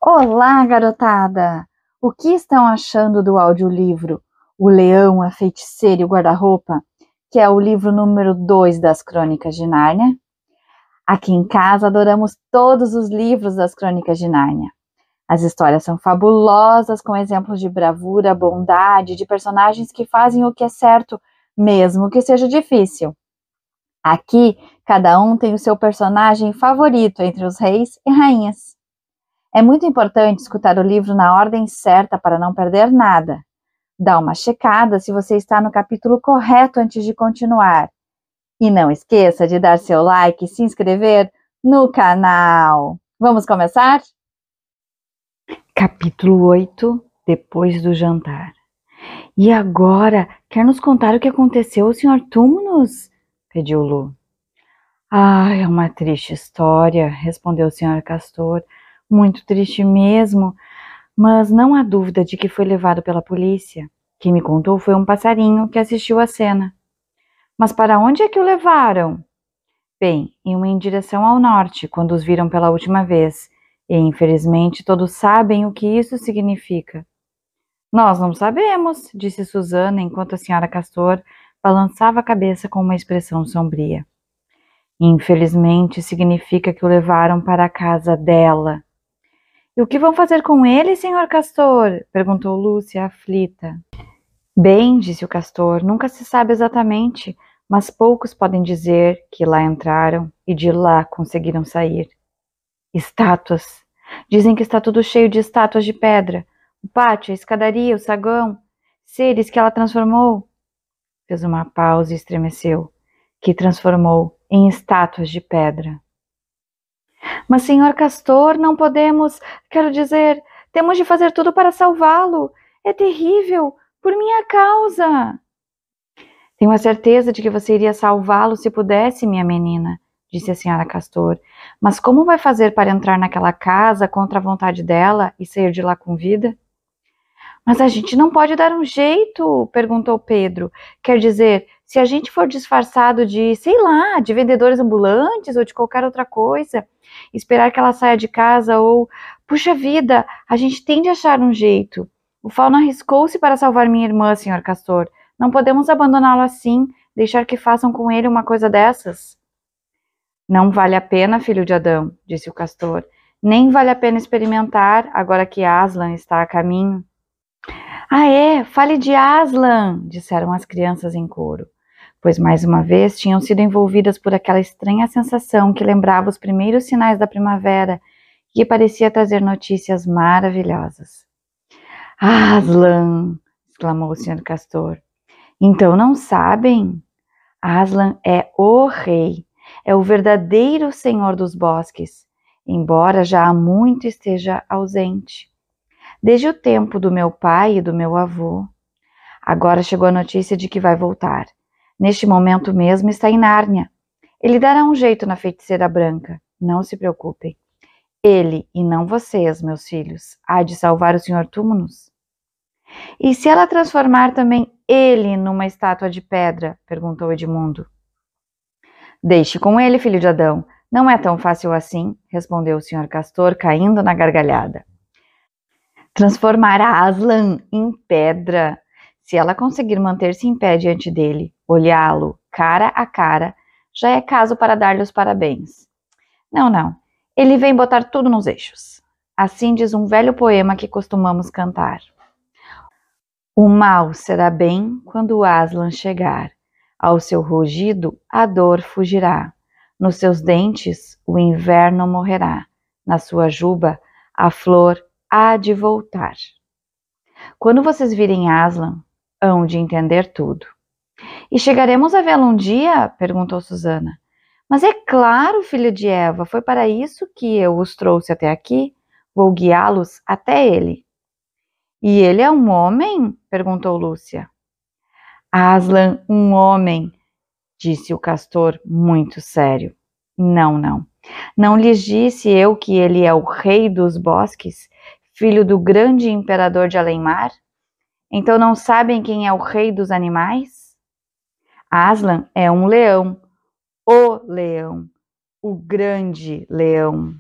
Olá, garotada! O que estão achando do audiolivro O Leão, a Feiticeira e o Guarda-Roupa, que é o livro número 2 das Crônicas de Nárnia? Aqui em casa adoramos todos os livros das Crônicas de Nárnia. As histórias são fabulosas, com exemplos de bravura, bondade, de personagens que fazem o que é certo, mesmo que seja difícil. Aqui, cada um tem o seu personagem favorito entre os reis e rainhas. É muito importante escutar o livro na ordem certa para não perder nada. Dá uma checada se você está no capítulo correto antes de continuar. E não esqueça de dar seu like e se inscrever no canal. Vamos começar? Capítulo 8, depois do jantar. E agora, quer nos contar o que aconteceu ao Sr. Túmulos? Pediu Lu. É uma triste história, respondeu o Sr. Castor. Muito triste mesmo, mas não há dúvida de que foi levado pela polícia. Quem me contou foi um passarinho que assistiu à cena. Mas para onde é que o levaram? Bem, iam em direção ao norte, quando os viram pela última vez, e infelizmente todos sabem o que isso significa. Nós não sabemos, disse Susana, enquanto a senhora Castor balançava a cabeça com uma expressão sombria. Infelizmente significa que o levaram para a casa dela. E o que vão fazer com ele, senhor Castor? Perguntou Lúcia, aflita. Bem, disse o Castor, nunca se sabe exatamente, mas poucos podem dizer que lá entraram e de lá conseguiram sair. Estátuas. Dizem que está tudo cheio de estátuas de pedra. O pátio, a escadaria, o saguão. Seres que ela transformou. Fez uma pausa e estremeceu. Que transformou em estátuas de pedra. Mas, senhor Castor, não podemos, quero dizer, temos de fazer tudo para salvá-lo. É terrível, por minha causa. Tenho a certeza de que você iria salvá-lo se pudesse, minha menina, disse a senhora Castor. Mas como vai fazer para entrar naquela casa contra a vontade dela e sair de lá com vida? Mas a gente não pode dar um jeito, perguntou Pedro. Quer dizer, se a gente for disfarçado de, sei lá, de vendedores ambulantes ou de qualquer outra coisa, esperar que ela saia de casa ou... Puxa vida, a gente tem de achar um jeito. O fauno arriscou-se para salvar minha irmã, senhor Castor. Não podemos abandoná-lo assim, deixar que façam com ele uma coisa dessas. Não vale a pena, filho de Adão, disse o Castor. Nem vale a pena experimentar, agora que Aslan está a caminho. Fale de Aslan, disseram as crianças em coro, pois mais uma vez tinham sido envolvidas por aquela estranha sensação que lembrava os primeiros sinais da primavera e que parecia trazer notícias maravilhosas. Aslan! Exclamou o Sr. Castor. Então não sabem? Aslan é o rei, é o verdadeiro senhor dos bosques, embora já há muito esteja ausente. Desde o tempo do meu pai e do meu avô. Agora chegou a notícia de que vai voltar. Neste momento mesmo está em Nárnia. Ele dará um jeito na feiticeira branca. Não se preocupem. Ele, e não vocês, meus filhos, há de salvar o Sr. Túmulos. E se ela transformar também ele numa estátua de pedra? Perguntou Edmundo. Deixe com ele, filho de Adão. Não é tão fácil assim, respondeu o Sr. Castor, caindo na gargalhada. Transformar Aslan em pedra. Se ela conseguir manter-se em pé diante dele, olhá-lo cara a cara, já é caso para dar-lhe os parabéns. Não. Ele vem botar tudo nos eixos. Assim diz um velho poema que costumamos cantar. O mal será bem quando Aslan chegar. Ao seu rugido a dor fugirá. Nos seus dentes o inverno morrerá. Na sua juba a flor há de voltar. Quando vocês virem Aslan, hão de entender tudo. E chegaremos a vê-lo um dia? Perguntou Susana. Mas é claro, filho de Eva, foi para isso que eu os trouxe até aqui. Vou guiá-los até ele. E ele é um homem? Perguntou Lúcia. Aslan, um homem, disse o Castor muito sério. Não. Não lhes disse eu que ele é o rei dos bosques, filho do grande imperador de Além-Mar? Então não sabem quem é o rei dos animais? Aslan é um leão, o grande leão.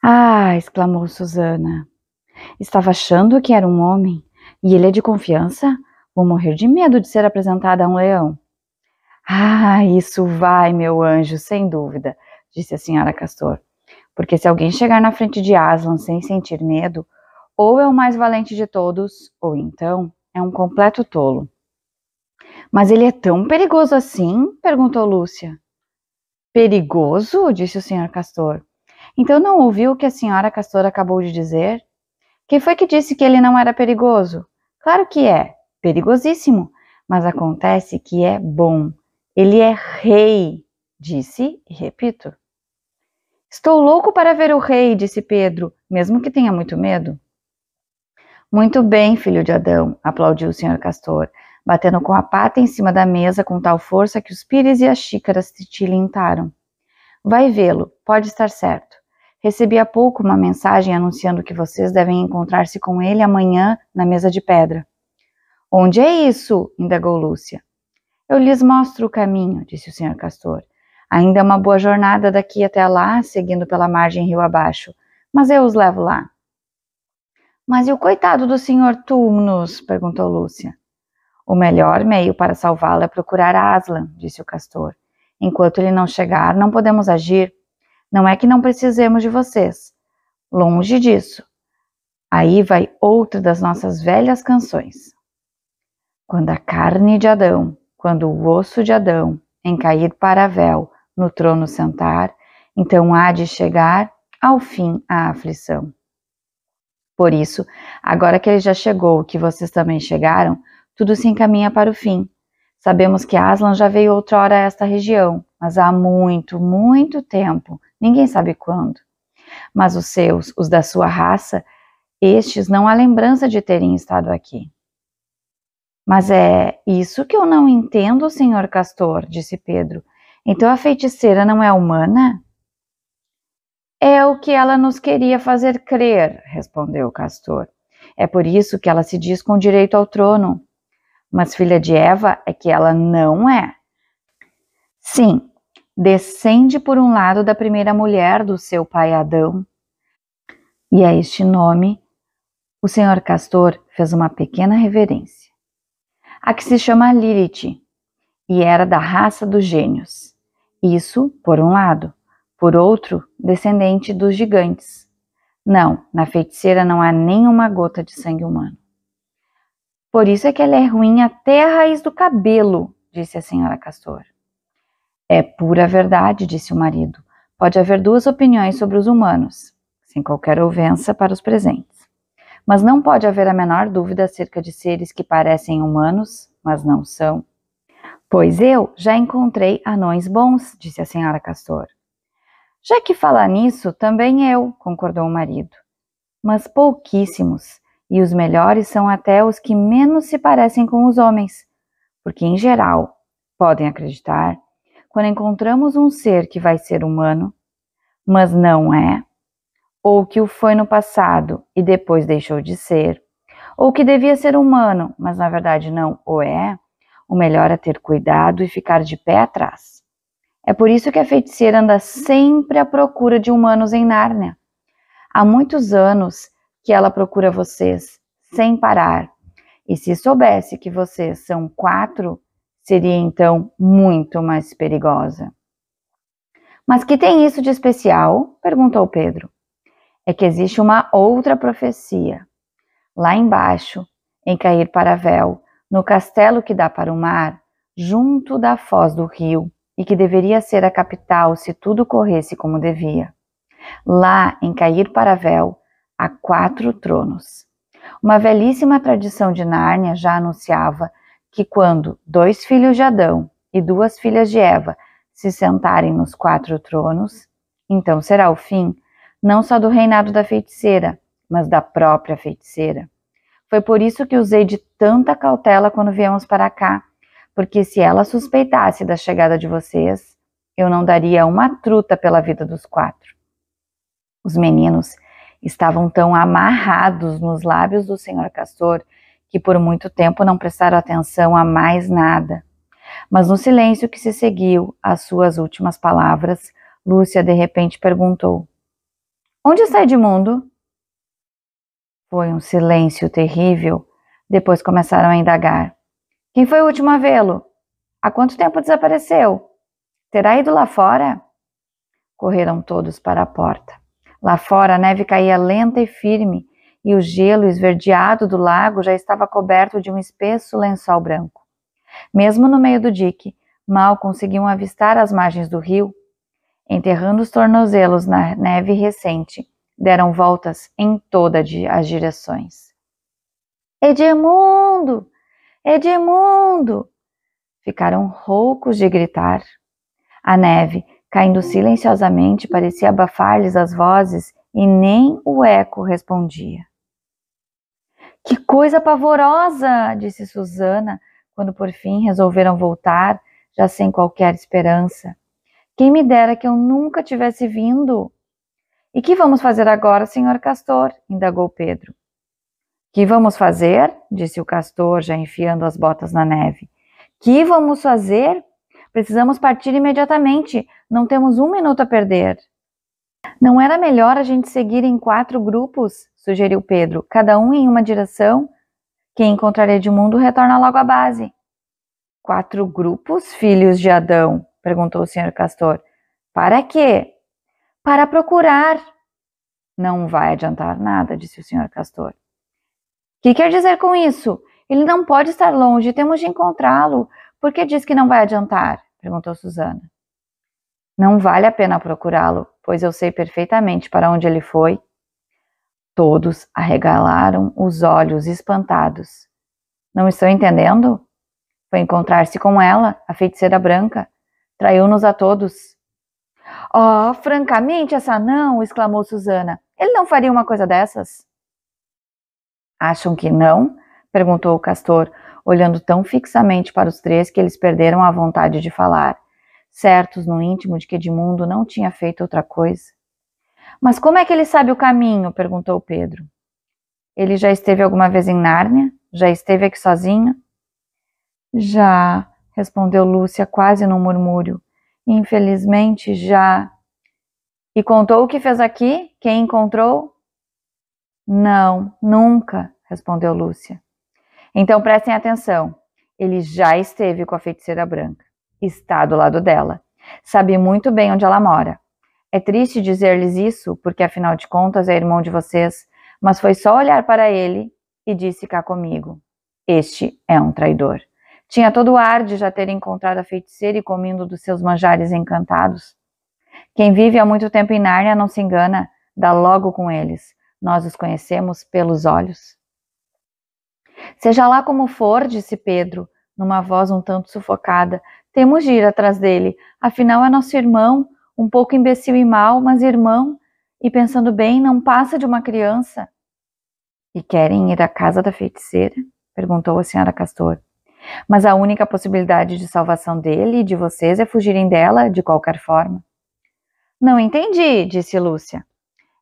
Ah, exclamou Susana. Estava achando que era um homem? E ele é de confiança? Vou morrer de medo de ser apresentada a um leão. Ah, isso vai, meu anjo, sem dúvida, disse a senhora Castor. Porque se alguém chegar na frente de Aslan sem sentir medo, ou é o mais valente de todos, ou então é um completo tolo. Mas ele é tão perigoso assim? Perguntou Lúcia. Perigoso? Disse o senhor Castor. Então não ouviu o que a senhora Castor acabou de dizer? Quem foi que disse que ele não era perigoso? Claro que é, perigosíssimo, mas acontece que é bom. Ele é rei, disse e repito. Estou louco para ver o rei, disse Pedro, mesmo que tenha muito medo. Muito bem, filho de Adão, aplaudiu o senhor Castor, batendo com a pata em cima da mesa com tal força que os pires e as xícaras tilintaram. Vai vê-lo, pode estar certo. Recebi há pouco uma mensagem anunciando que vocês devem encontrar-se com ele amanhã na mesa de pedra. Onde é isso? Indagou Lúcia. Eu lhes mostro o caminho, disse o senhor Castor. Ainda é uma boa jornada daqui até lá, seguindo pela margem rio abaixo, mas eu os levo lá. Mas e o coitado do senhor Túmunos? Perguntou Lúcia. O melhor meio para salvá-lo é procurar Aslan, disse o Castor. Enquanto ele não chegar, não podemos agir. Não é que não precisemos de vocês. Longe disso. Aí vai outra das nossas velhas canções. Quando a carne de Adão, quando o osso de Adão, em cair para véu, no trono sentar, então há de chegar, ao fim, a aflição. Por isso, agora que ele já chegou, que vocês também chegaram, tudo se encaminha para o fim. Sabemos que Aslan já veio outrora a esta região, mas há muito, muito tempo, ninguém sabe quando. Mas os seus, os da sua raça, estes não há lembrança de terem estado aqui. Mas é isso que eu não entendo, senhor Castor, disse Pedro. Então a feiticeira não é humana? É o que ela nos queria fazer crer, respondeu Castor. É por isso que ela se diz com direito ao trono. Mas filha de Eva é que ela não é. Sim, descende por um lado da primeira mulher do seu pai Adão. E a este nome, o senhor Castor fez uma pequena reverência. A que se chama Lilith, e era da raça dos gênios. Isso, por um lado. Por outro, descendente dos gigantes. Não, na feiticeira não há nenhuma gota de sangue humano. Por isso é que ela é ruim até a raiz do cabelo, disse a senhora Castor. É pura verdade, disse o marido. Pode haver duas opiniões sobre os humanos, sem qualquer ofensa para os presentes. Mas não pode haver a menor dúvida acerca de seres que parecem humanos, mas não são. Pois eu já encontrei anões bons, disse a senhora Castor. Já que falar nisso, também eu, concordou o marido. Mas pouquíssimos, e os melhores são até os que menos se parecem com os homens, porque em geral, podem acreditar, quando encontramos um ser que vai ser humano, mas não é, ou que o foi no passado e depois deixou de ser, ou que devia ser humano, mas na verdade não o é, o melhor é ter cuidado e ficar de pé atrás. É por isso que a feiticeira anda sempre à procura de humanos em Nárnia. Há muitos anos que ela procura vocês, sem parar. E se soubesse que vocês são 4, seria então muito mais perigosa. Mas que tem isso de especial? Perguntou Pedro. É que existe uma outra profecia. Lá embaixo, em Cair para Véu, no castelo que dá para o mar, junto da foz do rio, e que deveria ser a capital se tudo corresse como devia. Lá, em Cair para Véu, há 4 tronos. Uma velhíssima tradição de Nárnia já anunciava que quando 2 filhos de Adão e 2 filhas de Eva se sentarem nos 4 tronos, então será o fim, não só do reinado da feiticeira, mas da própria feiticeira. Foi por isso que usei de tanta cautela quando viemos para cá, porque se ela suspeitasse da chegada de vocês, eu não daria uma truta pela vida dos 4. Os meninos estavam tão amarrados nos lábios do senhor Castor que por muito tempo não prestaram atenção a mais nada. Mas no silêncio que se seguiu às suas últimas palavras, Lúcia de repente perguntou: Onde está Edmundo? Foi um silêncio terrível. Depois começaram a indagar. Quem foi o último a vê-lo? Há quanto tempo desapareceu? Terá ido lá fora? Correram todos para a porta. Lá fora a neve caía lenta e firme, e o gelo esverdeado do lago já estava coberto de um espesso lençol branco. Mesmo no meio do dique, mal conseguiam avistar as margens do rio. Enterrando os tornozelos na neve recente, deram voltas em todas as direções. Edmundo! Edmundo! Ficaram roucos de gritar. A neve, caindo silenciosamente, parecia abafar-lhes as vozes e nem o eco respondia. Que coisa pavorosa! Disse Susana, quando por fim resolveram voltar, já sem qualquer esperança. Quem me dera que eu nunca tivesse vindo. E que vamos fazer agora, senhor Castor? Indagou Pedro. Que vamos fazer? Disse o Castor, já enfiando as botas na neve. Que vamos fazer? Precisamos partir imediatamente. Não temos um minuto a perder. Não era melhor a gente seguir em 4 grupos? Sugeriu Pedro, cada um em uma direção. Quem encontrar Edmundo retorna logo à base. 4 grupos, filhos de Adão? Perguntou o senhor Castor. Para quê? Para procurar. Não vai adiantar nada, disse o senhor Castor. Que quer dizer com isso? Ele não pode estar longe, temos de encontrá-lo. Por que diz que não vai adiantar? Perguntou Susana. Não vale a pena procurá-lo, pois eu sei perfeitamente para onde ele foi. Todos arregalaram os olhos espantados. Não estou entendendo? Foi encontrar-se com ela, a feiticeira branca. Traiu-nos a todos. Oh, francamente, essa não, exclamou Susana. Ele não faria uma coisa dessas? Acham que não? Perguntou o Castor, olhando tão fixamente para os 3 que eles perderam a vontade de falar, certos no íntimo de que Edmundo não tinha feito outra coisa. Mas como é que ele sabe o caminho? Perguntou Pedro. Ele já esteve alguma vez em Nárnia? Já esteve aqui sozinho? Já, respondeu Lúcia quase num murmúrio. Infelizmente, já. E contou o que fez aqui? Quem encontrou? Não, nunca, respondeu Lúcia. Então prestem atenção. Ele já esteve com a feiticeira branca. Está do lado dela. Sabe muito bem onde ela mora. É triste dizer-lhes isso, porque afinal de contas é irmão de vocês, mas foi só olhar para ele e disse cá comigo. Este é um traidor. Tinha todo o ar de já ter encontrado a feiticeira e comido dos seus manjares encantados. Quem vive há muito tempo em Nárnia não se engana, dá logo com eles. Nós os conhecemos pelos olhos. Seja lá como for, disse Pedro, numa voz um tanto sufocada, temos de ir atrás dele. Afinal é nosso irmão, um pouco imbecil e mau, mas irmão, e pensando bem, não passa de uma criança. E querem ir à casa da feiticeira? Perguntou a senhora Castor. Mas a única possibilidade de salvação dele e de vocês é fugirem dela de qualquer forma. Não entendi, disse Lúcia.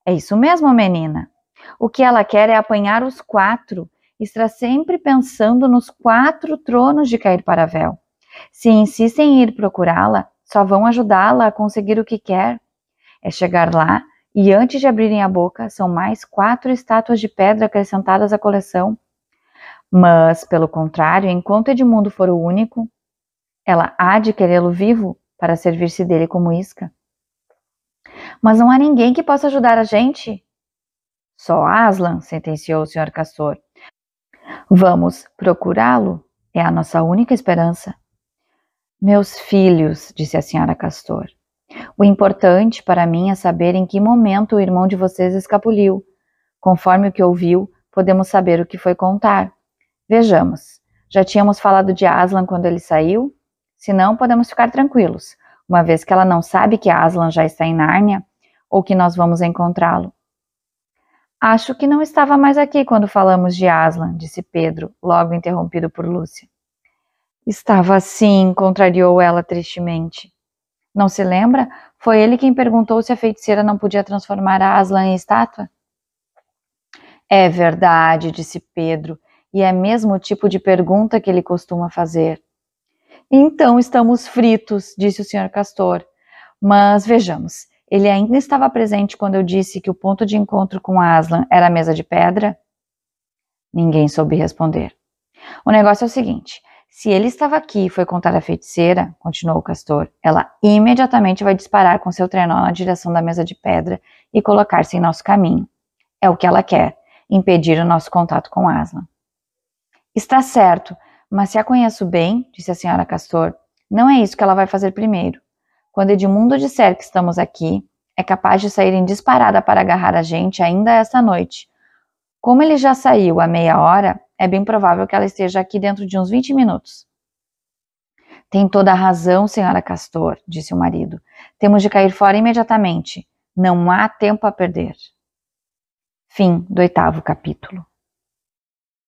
É isso mesmo, menina. O que ela quer é apanhar os 4, está sempre pensando nos 4 tronos de Cair-Paravel. Se insistem em ir procurá-la, só vão ajudá-la a conseguir o que quer. É chegar lá e antes de abrirem a boca, são mais 4 estátuas de pedra acrescentadas à coleção. Mas, pelo contrário, enquanto Edmundo for o único, ela há de querê-lo vivo para servir-se dele como isca. Mas não há ninguém que possa ajudar a gente? Só Aslan, sentenciou o senhor Castor. Vamos procurá-lo? É a nossa única esperança. Meus filhos, disse a senhora Castor, o importante para mim é saber em que momento o irmão de vocês escapuliu. Conforme o que ouviu, podemos saber o que foi contar. Vejamos, já tínhamos falado de Aslan quando ele saiu? Se não, podemos ficar tranquilos, uma vez que ela não sabe que Aslan já está em Nárnia ou que nós vamos encontrá-lo. Acho que não estava mais aqui quando falamos de Aslan, disse Pedro, logo interrompido por Lúcia. Estava sim, contrariou ela tristemente. Não se lembra? Foi ele quem perguntou se a feiticeira não podia transformar a Aslan em estátua? É verdade, disse Pedro, e é mesmo o tipo de pergunta que ele costuma fazer. Então estamos fritos, disse o senhor Castor. Mas vejamos, Ele ainda estava presente quando eu disse que o ponto de encontro com Aslan era a mesa de pedra? Ninguém soube responder. O negócio é o seguinte, se ele estava aqui e foi contar à feiticeira, continuou o castor, ela imediatamente vai disparar com seu trenó na direção da mesa de pedra e colocar-se em nosso caminho. É o que ela quer, impedir o nosso contato com Aslan. Está certo, mas se a conheço bem, disse a senhora Castor, não é isso que ela vai fazer primeiro. Quando Edmundo disser que estamos aqui, é capaz de sair em disparada para agarrar a gente ainda esta noite. Como ele já saiu há meia hora, é bem provável que ela esteja aqui dentro de uns 20 minutos. Tem toda a razão, senhora Castor, disse o marido. Temos de cair fora imediatamente. Não há tempo a perder. Fim do 8º capítulo.